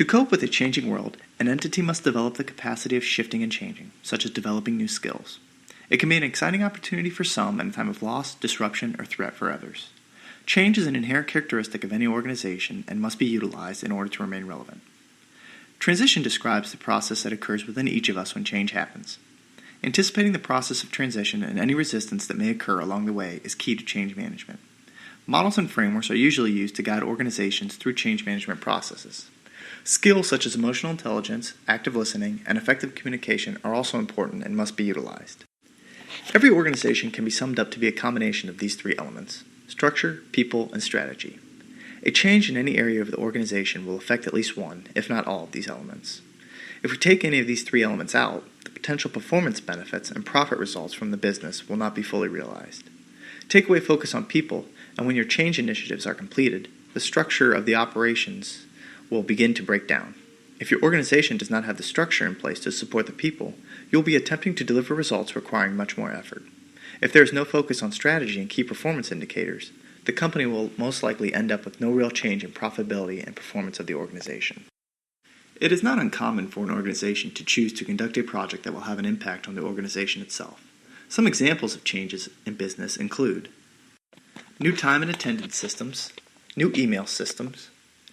To cope with a changing world, an entity must develop the capacity of shifting and changing, such as developing new skills. It can be an exciting opportunity for some in a time of loss, disruption, or threat for others. Change is an inherent characteristic of any organization and must be utilized in order to remain relevant. Transition describes the process that occurs within each of us when change happens. Anticipating the process of transition and any resistance that may occur along the way is key to change management. Models and frameworks are usually used to guide organizations through change management processes. Skills such as emotional intelligence, active listening, and effective communication are also important and must be utilized. Every organization can be summed up to be a combination of these three elements: structure, people, and strategy. A change in any area of the organization will affect at least one, if not all, of these elements. If we take any of these three elements out, the potential performance benefits and profit results from the business will not be fully realized. Take away focus on people, and when your change initiatives are completed, the structure of the operations will begin to break down. If your organization does not have the structure in place to support the people, you'll be attempting to deliver results requiring much more effort. If there is no focus on strategy and key performance indicators, the company will most likely end up with no real change in profitability and performance of the organization. It is not uncommon for an organization to choose to conduct a project that will have an impact on the organization itself. Some examples of changes in business include new time and attendance systems, new email systems,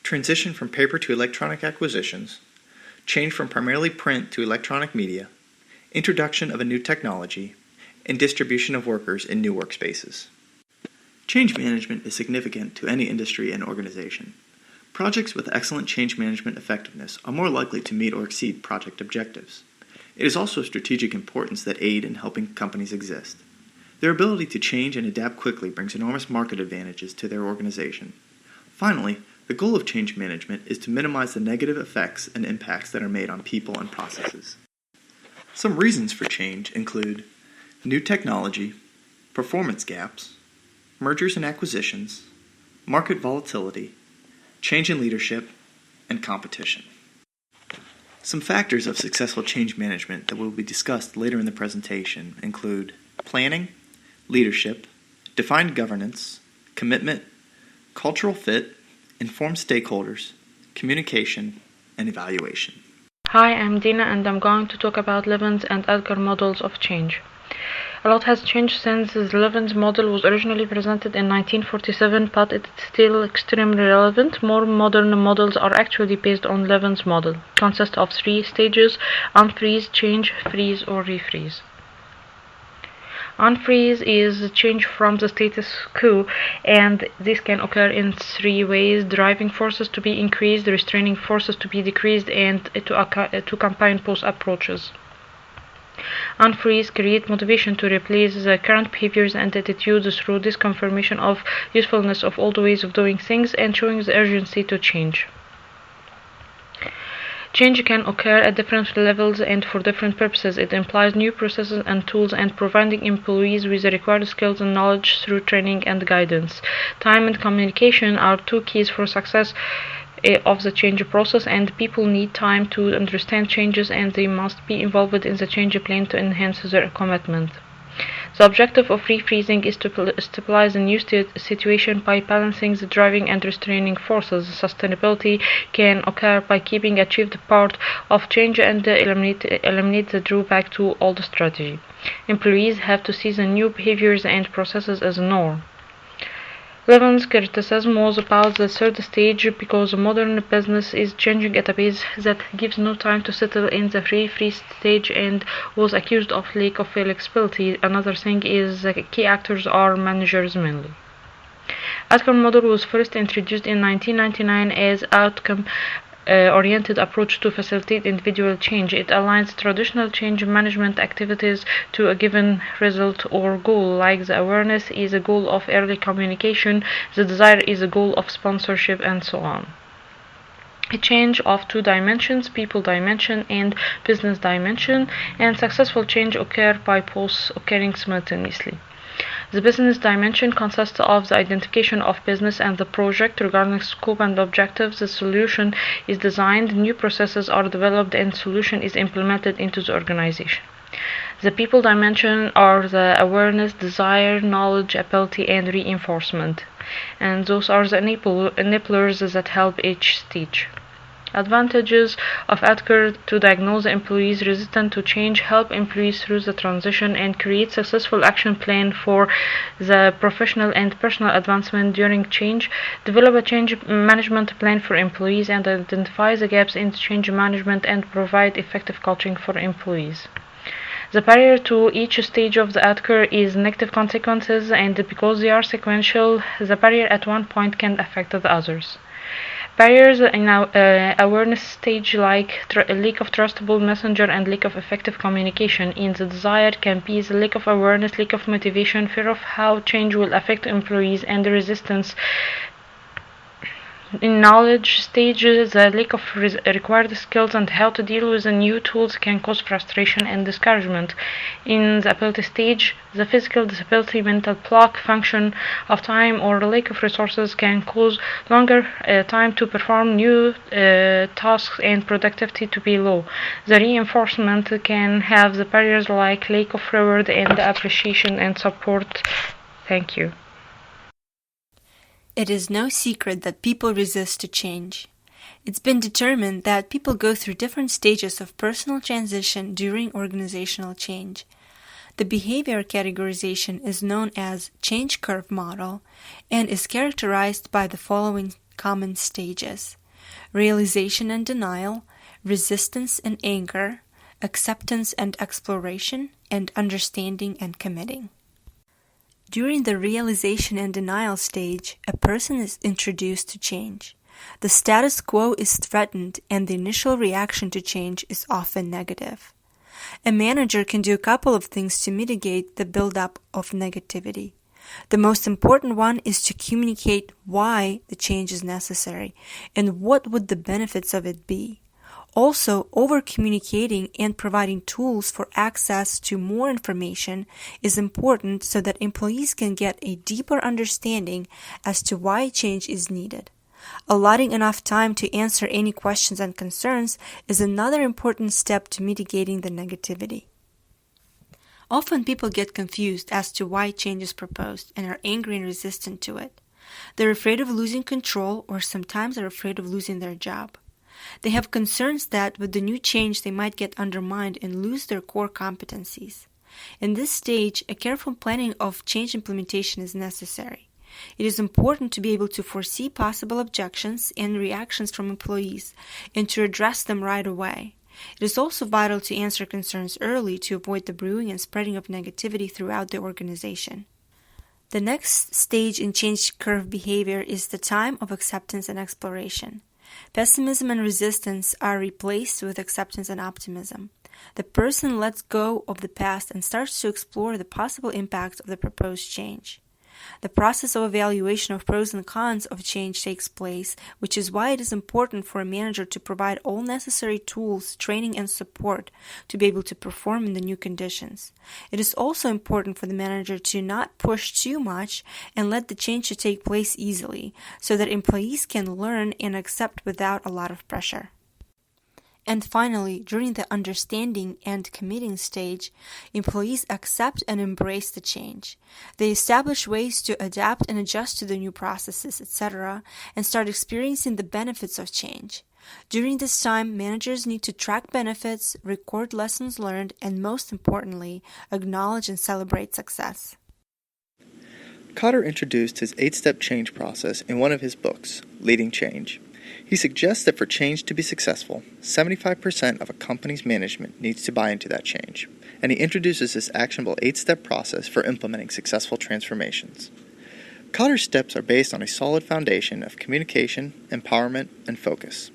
transition from paper to electronic acquisitions, change from primarily print to electronic media, introduction of a new technology, and distribution of workers in new workspaces. Change management is significant to any industry and organization. Projects with excellent change management effectiveness are more likely to meet or exceed project objectives. It is also of strategic importance that aid in helping companies exist. Their ability to change and adapt quickly brings enormous market advantages to their organization. Finally, the goal of change management is to minimize the negative effects and impacts that are made on people and processes. Some reasons for change include new technology, performance gaps, mergers and acquisitions, market volatility, change in leadership, and competition. Some factors of successful change management that will be discussed later in the presentation include planning, leadership, defined governance, commitment, cultural fit, informed stakeholders, communication, and evaluation. Hi, I'm Dina and I'm going to talk about Levin's and Edgar models of change. A lot has changed since Levin's model was originally presented in 1947, but it's still extremely relevant. More modern models are actually based on Levin's model. It consists of 3 stages: unfreeze, change, freeze, or refreeze. Unfreeze is change from the status quo, and this can occur in 3 ways: driving forces to be increased, restraining forces to be decreased, and to combine both approaches. Unfreeze creates motivation to replace the current behaviors and attitudes through this confirmation of usefulness of old ways of doing things and showing the urgency to change. Change can occur at different levels and for different purposes. It implies new processes and tools and providing employees with the required skills and knowledge through training and guidance. Time and communication are 2 keys for success of the change process, and people need time to understand changes and they must be involved in the change plan to enhance their commitment. The objective of refreezing is to stabilize the new situation by balancing the driving and restraining forces. Sustainability can occur by keeping achieved part of change and eliminate the drawback to old strategy. Employees have to see the new behaviors and processes as a norm. Levin's criticism was about the 3rd stage because modern business is changing at a pace that gives no time to settle in the freeze stage and was accused of lack of flexibility. Another thing is the key actors are managers mainly. Outcome model was first introduced in 1999 as outcome oriented approach to facilitate individual change. It aligns traditional change management activities to a given result or goal, like the awareness is a goal of early communication, the desire is a goal of sponsorship, and so on. A change of 2 dimensions, people dimension and business dimension, and successful change occur by both occurring simultaneously. The business dimension consists of the identification of business and the project regarding scope and objectives. The solution is designed, new processes are developed, and solution is implemented into the organization. The people dimension are the awareness, desire, knowledge, ability, and reinforcement, and those are the enablers that help each stage. Advantages of ADKAR: to diagnose employees resistant to change, help employees through the transition, and create successful action plan for the professional and personal advancement during change. Develop a change management plan for employees and identify the gaps in change management and provide effective coaching for employees. The barrier to each stage of the ADKAR is negative consequences, and because they are sequential, the barrier at one point can affect the others. Barriers in awareness stage, like lack of trustable messenger and lack of effective communication in the desired can be the lack of awareness, lack of motivation, fear of how change will affect employees, and the resistance. In knowledge stage, the lack of required skills and how to deal with the new tools can cause frustration and discouragement. In the ability stage, the physical disability, mental block, function of time, or lack of resources can cause longer time to perform new tasks and productivity to be low. The reinforcement can have the barriers like lack of reward and appreciation and support. Thank you. It is no secret that people resist to change. It's been determined that people go through different stages of personal transition during organizational change. The behavior categorization is known as change curve model and is characterized by the following common stages: realization and denial, resistance and anger, acceptance and exploration, and understanding and committing. During the realization and denial stage, a person is introduced to change. The status quo is threatened, and the initial reaction to change is often negative. A manager can do a couple of things to mitigate the buildup of negativity. The most important one is to communicate why the change is necessary and what would the benefits of it be. Also, over-communicating and providing tools for access to more information is important so that employees can get a deeper understanding as to why change is needed. Allotting enough time to answer any questions and concerns is another important step to mitigating the negativity. Often people get confused as to why change is proposed and are angry and resistant to it. They're afraid of losing control, or sometimes are afraid of losing their job. They have concerns that with the new change they might get undermined and lose their core competencies. In this stage, a careful planning of change implementation is necessary. It is important to be able to foresee possible objections and reactions from employees and to address them right away. It is also vital to answer concerns early to avoid the brewing and spreading of negativity throughout the organization. The next stage in change curve behavior is the time of acceptance and exploration. Pessimism and resistance are replaced with acceptance and optimism. The person lets go of the past and starts to explore the possible impacts of the proposed change. The process of evaluation of pros and cons of change takes place, which is why it is important for a manager to provide all necessary tools, training, and support to be able to perform in the new conditions. It is also important for the manager to not push too much and let the change to take place easily, so that employees can learn and accept without a lot of pressure. And finally, during the understanding and committing stage, employees accept and embrace the change. They establish ways to adapt and adjust to the new processes, etc., and start experiencing the benefits of change. During this time, managers need to track benefits, record lessons learned, and most importantly, acknowledge and celebrate success. Cotter introduced his 8-step change process in one of his books, Leading Change. He suggests that for change to be successful, 75% of a company's management needs to buy into that change, and he introduces this actionable 8-step process for implementing successful transformations. Cotter's steps are based on a solid foundation of communication, empowerment, and focus.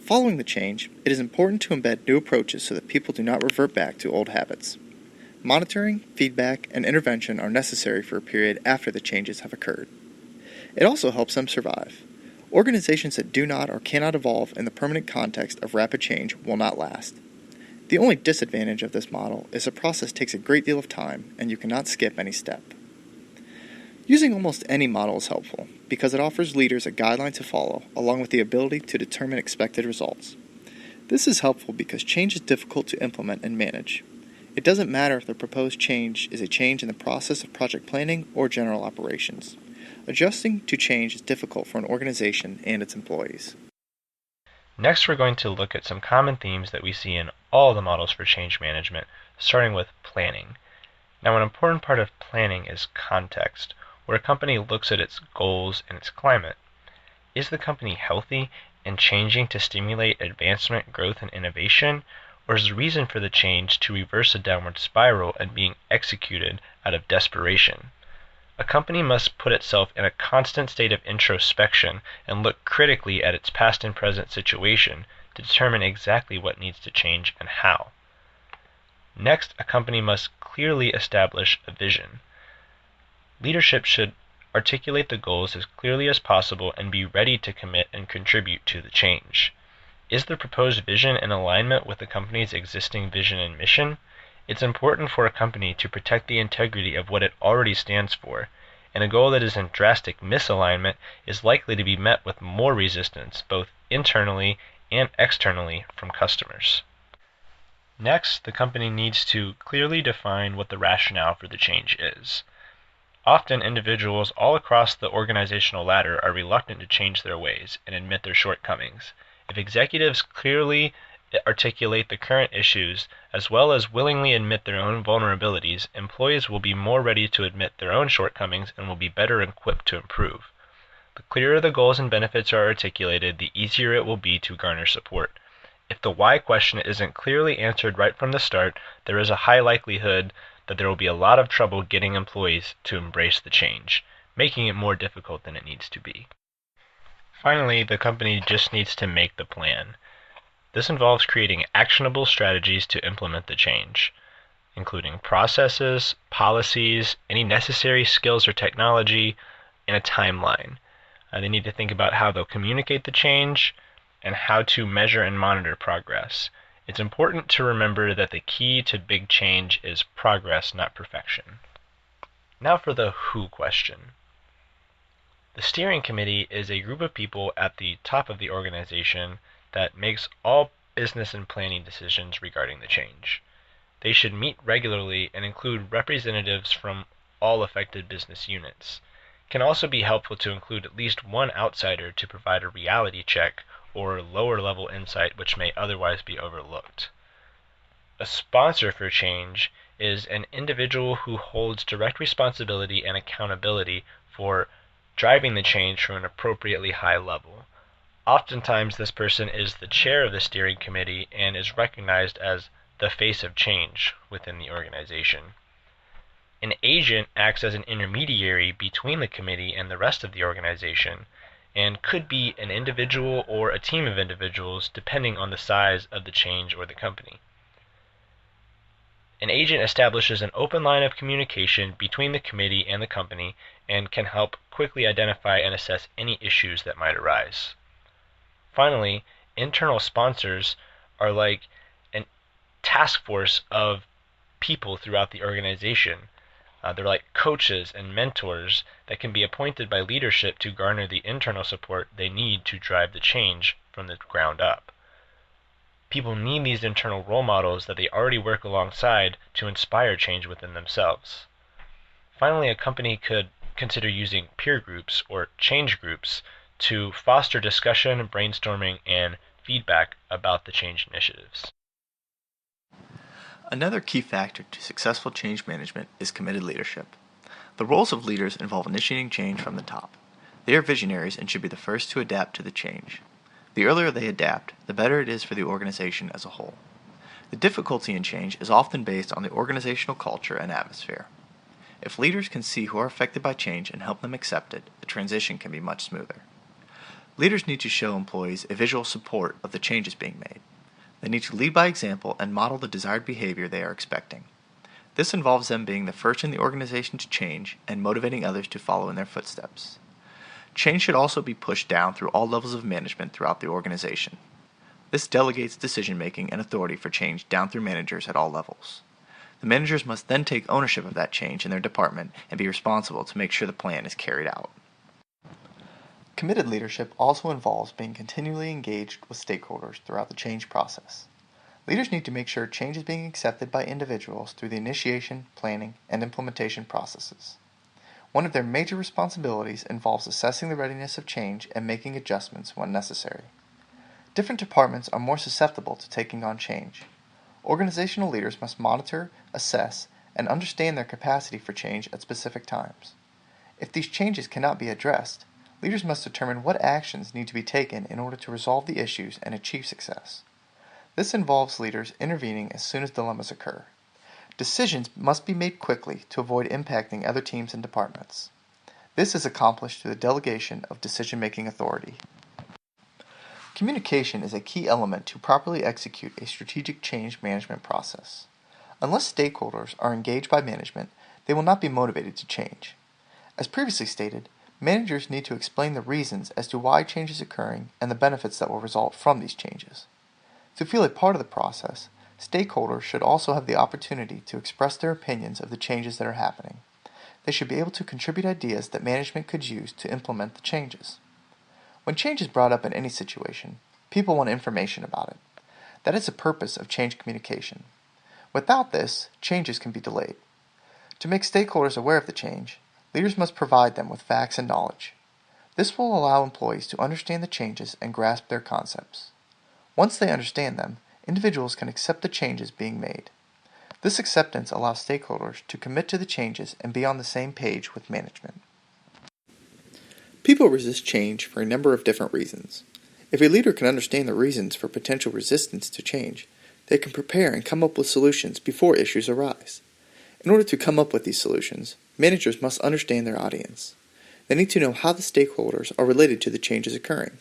Following the change, it is important to embed new approaches so that people do not revert back to old habits. Monitoring, feedback, and intervention are necessary for a period after the changes have occurred. It also helps them survive. Organizations that do not or cannot evolve in the permanent context of rapid change will not last. The only disadvantage of this model is the process takes a great deal of time and you cannot skip any step. Using almost any model is helpful because it offers leaders a guideline to follow along with the ability to determine expected results. This is helpful because change is difficult to implement and manage. It doesn't matter if the proposed change is a change in the process of project planning or general operations. Adjusting to change is difficult for an organization and its employees. Next, we're going to look at some common themes that we see in all the models for change management, starting with planning. Now, an important part of planning is context, where a company looks at its goals and its climate. Is the company healthy and changing to stimulate advancement, growth, and innovation, or is the reason for the change to reverse a downward spiral and being executed out of desperation? A company must put itself in a constant state of introspection and look critically at its past and present situation to determine exactly what needs to change and how. Next, a company must clearly establish a vision. Leadership should articulate the goals as clearly as possible and be ready to commit and contribute to the change. Is the proposed vision in alignment with the company's existing vision and mission? It's important for a company to protect the integrity of what it already stands for, and a goal that is in drastic misalignment is likely to be met with more resistance, both internally and externally from customers. Next, the company needs to clearly define what the rationale for the change is. Often, individuals all across the organizational ladder are reluctant to change their ways and admit their shortcomings. If executives clearly articulate the current issues, as well as willingly admit their own vulnerabilities, employees will be more ready to admit their own shortcomings and will be better equipped to improve. The clearer the goals and benefits are articulated, the easier it will be to garner support. If the why question isn't clearly answered right from the start, there is a high likelihood that there will be a lot of trouble getting employees to embrace the change, making it more difficult than it needs to be. Finally, the company just needs to make the plan. This involves creating actionable strategies to implement the change, including processes, policies, any necessary skills or technology, and a timeline. They need to think about how they'll communicate the change and how to measure and monitor progress. It's important to remember that the key to big change is progress, not perfection. Now for the who question. The steering committee is a group of people at the top of the organization that makes all business and planning decisions regarding the change. They should meet regularly and include representatives from all affected business units. It can also be helpful to include at least one outsider to provide a reality check or lower level insight which may otherwise be overlooked. A sponsor for change is an individual who holds direct responsibility and accountability for driving the change from an appropriately high level. Oftentimes, this person is the chair of the steering committee and is recognized as the face of change within the organization. An agent acts as an intermediary between the committee and the rest of the organization and could be an individual or a team of individuals depending on the size of the change or the company. An agent establishes an open line of communication between the committee and the company and can help quickly identify and assess any issues that might arise. Finally, internal sponsors are like a task force of people throughout the organization. They're like coaches and mentors that can be appointed by leadership to garner the internal support they need to drive the change from the ground up. People need these internal role models that they already work alongside to inspire change within themselves. Finally, a company could consider using peer groups or change groups to foster discussion, brainstorming, and feedback about the change initiatives. Another key factor to successful change management is committed leadership. The roles of leaders involve initiating change from the top. They are visionaries and should be the first to adapt to the change. The earlier they adapt, the better it is for the organization as a whole. The difficulty in change is often based on the organizational culture and atmosphere. If leaders can see who are affected by change and help them accept it, the transition can be much smoother. Leaders need to show employees a visual support of the changes being made. They need to lead by example and model the desired behavior they are expecting. This involves them being the first in the organization to change and motivating others to follow in their footsteps. Change should also be pushed down through all levels of management throughout the organization. This delegates decision-making and authority for change down through managers at all levels. The managers must then take ownership of that change in their department and be responsible to make sure the plan is carried out. Committed leadership also involves being continually engaged with stakeholders throughout the change process. Leaders need to make sure change is being accepted by individuals through the initiation, planning, and implementation processes. One of their major responsibilities involves assessing the readiness of change and making adjustments when necessary. Different departments are more susceptible to taking on change. Organizational leaders must monitor, assess, and understand their capacity for change at specific times. If these changes cannot be addressed, leaders must determine what actions need to be taken in order to resolve the issues and achieve success. This involves leaders intervening as soon as dilemmas occur. Decisions must be made quickly to avoid impacting other teams and departments. This is accomplished through the delegation of decision-making authority. Communication is a key element to properly execute a strategic change management process. Unless stakeholders are engaged by management, they will not be motivated to change. As previously stated, managers need to explain the reasons as to why change is occurring and the benefits that will result from these changes. To feel a part of the process, stakeholders should also have the opportunity to express their opinions of the changes that are happening. They should be able to contribute ideas that management could use to implement the changes. When change is brought up in any situation, people want information about it. That is the purpose of change communication. Without this, changes can be delayed. To make stakeholders aware of the change, leaders must provide them with facts and knowledge. This will allow employees to understand the changes and grasp their concepts. Once they understand them, individuals can accept the changes being made. This acceptance allows stakeholders to commit to the changes and be on the same page with management. People resist change for a number of different reasons. If a leader can understand the reasons for potential resistance to change, they can prepare and come up with solutions before issues arise. In order to come up with these solutions, managers must understand their audience. They need to know how the stakeholders are related to the changes occurring.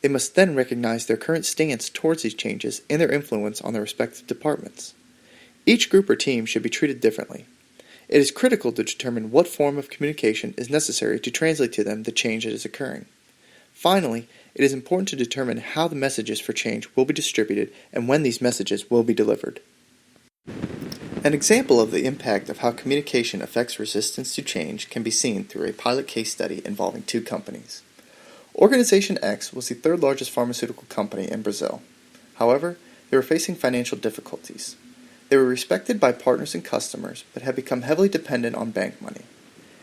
They must then recognize their current stance towards these changes and their influence on their respective departments. Each group or team should be treated differently. It is critical to determine what form of communication is necessary to translate to them the change that is occurring. Finally, it is important to determine how the messages for change will be distributed and when these messages will be delivered. An example of the impact of how communication affects resistance to change can be seen through a pilot case study involving two companies. Organization X was the third largest pharmaceutical company in Brazil. However, they were facing financial difficulties. They were respected by partners and customers, but had become heavily dependent on bank money.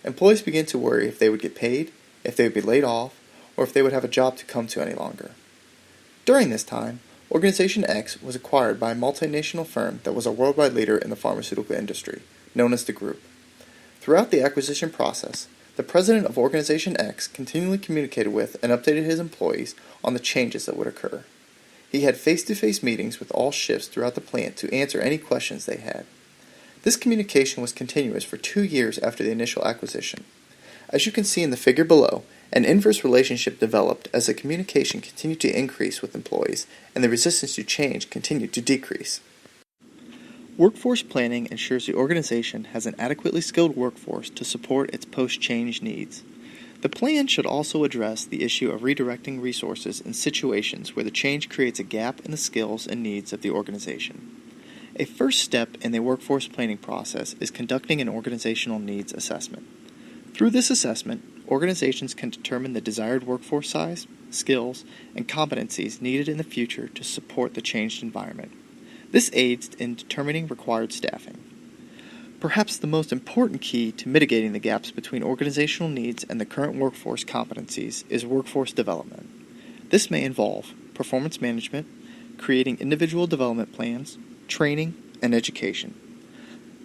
Employees began to worry if they would get paid, if they would be laid off, or if they would have a job to come to any longer. During this time, Organization X was acquired by a multinational firm that was a worldwide leader in the pharmaceutical industry, known as the Group. Throughout the acquisition process, the president of Organization X continually communicated with and updated his employees on the changes that would occur. He had face-to-face meetings with all shifts throughout the plant to answer any questions they had. This communication was continuous for 2 years after the initial acquisition. As you can see in the figure below, an inverse relationship developed as the communication continued to increase with employees and the resistance to change continued to decrease. Workforce planning ensures the organization has an adequately skilled workforce to support its post-change needs. The plan should also address the issue of redirecting resources in situations where the change creates a gap in the skills and needs of the organization. A first step in the workforce planning process is conducting an organizational needs assessment. Through this assessment, organizations can determine the desired workforce size, skills, and competencies needed in the future to support the changed environment. This aids in determining required staffing. Perhaps the most important key to mitigating the gaps between organizational needs and the current workforce competencies is workforce development. This may involve performance management, creating individual development plans, training, and education.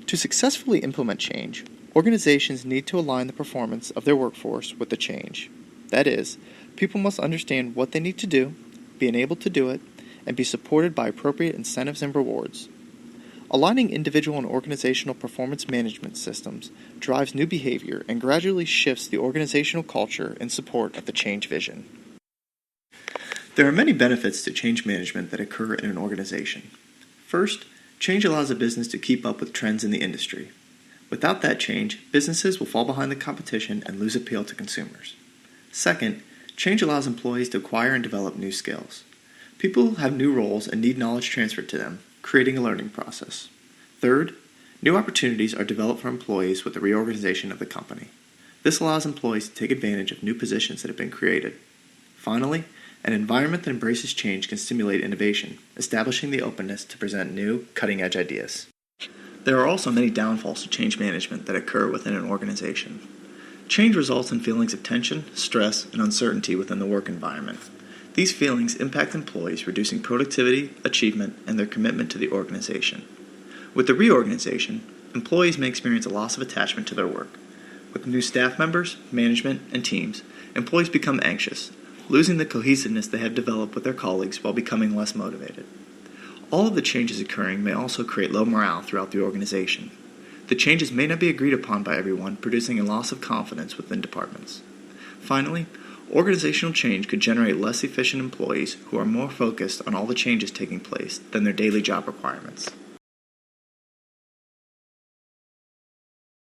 To successfully implement change, organizations need to align the performance of their workforce with the change. That is, people must understand what they need to do, be enabled to do it, and be supported by appropriate incentives and rewards. Aligning individual and organizational performance management systems drives new behavior and gradually shifts the organizational culture in support of the change vision. There are many benefits to change management that occur in an organization. First, change allows a business to keep up with trends in the industry. Without that change, businesses will fall behind the competition and lose appeal to consumers. Second, change allows employees to acquire and develop new skills. People have new roles and need knowledge transferred to them, creating a learning process. Third, new opportunities are developed for employees with the reorganization of the company. This allows employees to take advantage of new positions that have been created. Finally, an environment that embraces change can stimulate innovation, establishing the openness to present new, cutting-edge ideas. There are also many downfalls to change management that occur within an organization. Change results in feelings of tension, stress, and uncertainty within the work environment. These feelings impact employees, reducing productivity, achievement, and their commitment to the organization. With the reorganization, employees may experience a loss of attachment to their work. With new staff members, management, and teams, employees become anxious, losing the cohesiveness they have developed with their colleagues while becoming less motivated. All of the changes occurring may also create low morale throughout the organization. The changes may not be agreed upon by everyone, producing a loss of confidence within departments. Finally, organizational change could generate less efficient employees who are more focused on all the changes taking place than their daily job requirements.